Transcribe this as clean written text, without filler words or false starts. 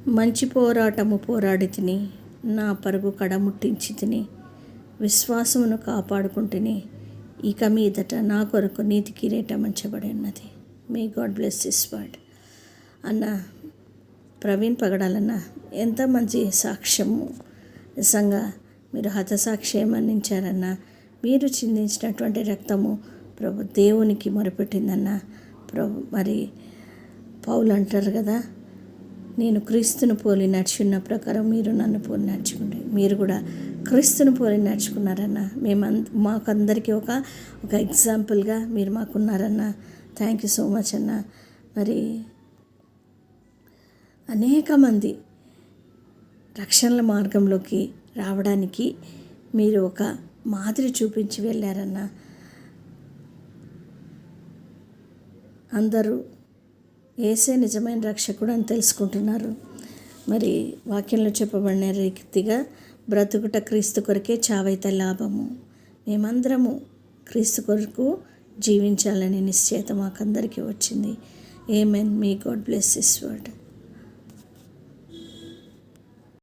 మంచి పోరాటము పోరాడి తిని, నా పరుగు కడముట్టించి తిని, విశ్వాసమును కాపాడుకుంటుని, ఇక మీదట నా కొరకు నీతి కిరీటం ఉంచబడి ఉన్నది. మే గాడ్ బ్లెస్ దిస్ వర్డ్. అన్న ప్రవీణ్ పగడాలన్న ఎంత మంచి సాక్ష్యము. నిజంగా మీరు హతసాక్ష్యం అందించారన్న. మీరు చిందించినటువంటి రక్తము ప్రభు దేవునికి మొరపెట్టిందన్న. ప్రభు మరి పౌలు అంటారు కదా, నేను క్రీస్తును పోలి నడుచున్న ప్రకారం మీరు నన్ను పోలి నడుచుకుంటే, మీరు కూడా క్రీస్తును పోలి నడుచుకున్నారన్న. మాకందరికీ ఒక ఎగ్జాంపుల్గా మీరు మాకున్నారన్న. థ్యాంక్ యూ సో మచ్ అన్న. మరి అనేక మంది రక్షణల మార్గంలోకి రావడానికి మీరు ఒక మాదిరి చూపించి వెళ్ళారన్న. అందరూ యేసే నిజమైన రక్షకుడు అని తెలుసుకుంటున్నారు. మరి వాక్యంలో చెప్పబడిన రీతిగా బ్రతుకుట క్రీస్తు కొరకే, చావైతే లాభము. మేమందరము క్రీస్తు కొరకు జీవించాలనే నిశ్చయిత మాకందరికీ వచ్చింది. Amen. May God bless this word.